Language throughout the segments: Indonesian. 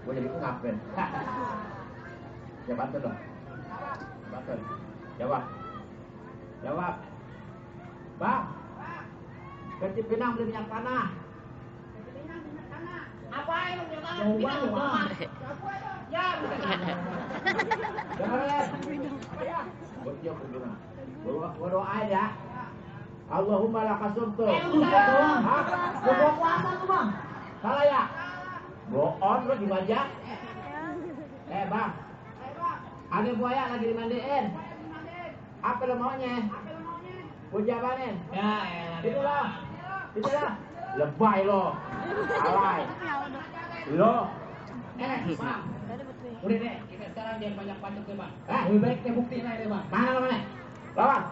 Gue jadi ngapain? Ya bantu dong. Bantu. Jawab. Jawab. Bang. Kerja pinang beli minyak tanah. Apa yang lu minyak tanah? Jawab. Ya, jangan. Buat dia pinang. Berdoa ya. Allahumma lakasumtu. Hah? Berdoa puasa tuh bang. Salah ya? Bohong lu dibajak. Bang. Ada buaya lagi dimandiin. Apa lo maunya? Gua jabanin. Ya, itu loh. Itu loh. Lebay lo. Alay. Lo. Bang. Udah deh, kita sekarang jangan banyak pacok deh, Bang. Lebih baik kita buktiin aja deh, Bang. Mana lo mana? Lawan.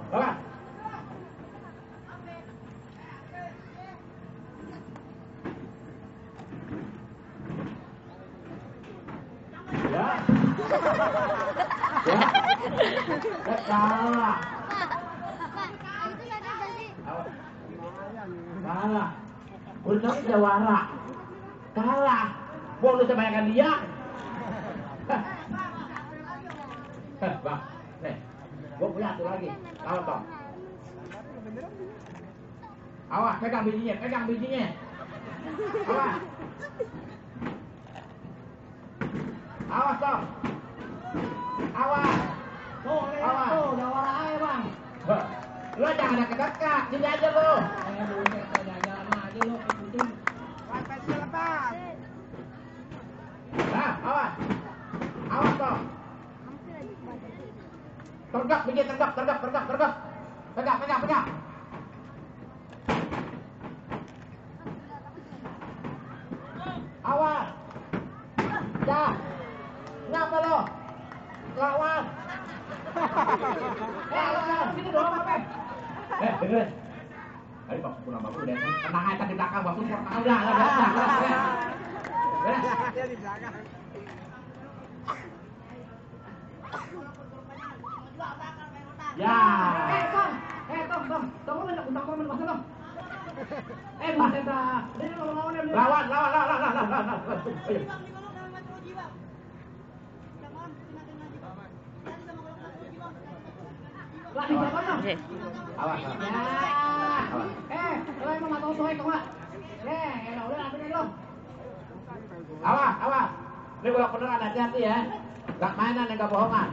Lawan. Ya. Ya. Kalah. Kalah. Udah jawara. Kalah. Gua udah sebanyakan dia. Bang, nih. Gua punya satu lagi. Lawan toh. Awas, pegang bijinya, pegang bijinya. Awas. Awas toh. Awas. Tuh, awas. Tuh, jawara aja, Bang. Lo jangan dekat-dekat, sini aja lo. Jalan aja lo, ikutin. Lepas lepas. Nah, awas. Awas toh. Tergap, biji tergap. Pegang. Awas. Dah. Kenapa lo? Lawan. Lawan. Ini doang apa? Dengerin. Ayo bang, pulang bang, udah tenang aja di belakang bang, udah. Dia di belakang. Ya. Tong lu nak utang komen masa dong. Buset dah. Ini lawan. Lawan. Lah di siapa dong? Awas. Ya. Kalau emang enggak tahu soal itu enggak. Udah ambilin lo. Awas. Ini kalau beneran hati-hati ya. Enggak mainan, enggak bohongan.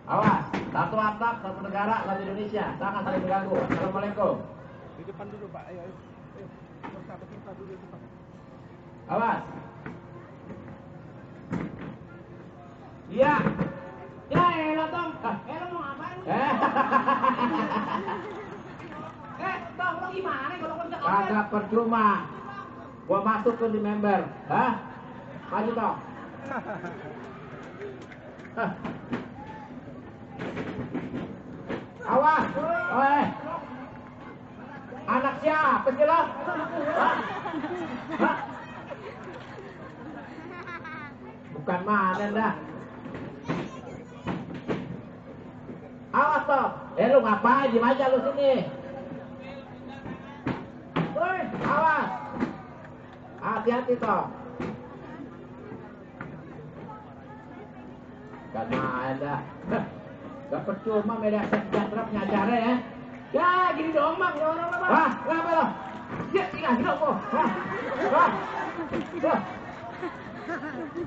Awas. Satu atap, satu negara, satu Indonesia. Jangan saling mengganggu. Assalamualaikum. Di depan dulu, Pak. Ayo. Bersama kita dulu di depan. Awas. Iya. Ya, elah Tong. Lo mau ngapain? Tong, lo gimana kalau kerja konten? Kagak percuma. Gua masuk ke di member. Hah? Maju Tong. Awas. Anak siapa sih lo? Hah? Bukan mana dah. Awas toh. Lu ngapain? Diam aja lu sini. Woi, awas. Hati-hati toh. Gak main dah. Gak percuma beda sejahtera pengacara ya. Ya gini dong bang. Wah, kenapa lo? Ya, tinggal hidup kok. Wah.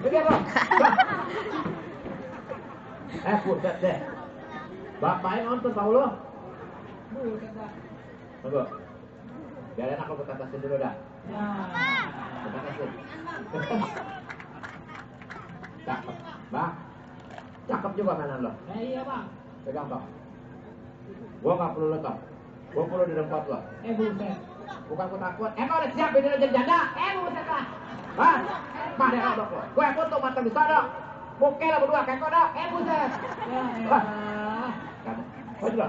Lihat lo. Buset deh. Bapaknya nonton tau lo. Tunggu. Biar enak lo ketatasin dulu dah. Ketatasin. Cakep. Bang. Cakep juga mainan lo. Iya bang. Pegang toh. Gua gak perlu lo toh. Gua perlu di tempat lo. Buset. Bukan gua takut. Emang udah siap ini jadi janda? Buset lah. Hah? Mah deh kodok lo. Gue foto mata bisa dok. Bokeh lah berdua kayak kodok. Buset. Wah. Maju lo.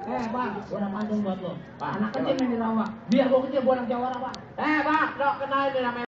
Bang, gua udah pantun buat lo. Bang, anak kecil yang dirawat. Biar gua kecil, gua anak jawara, Bang. Bang, dok kenal ini namanya.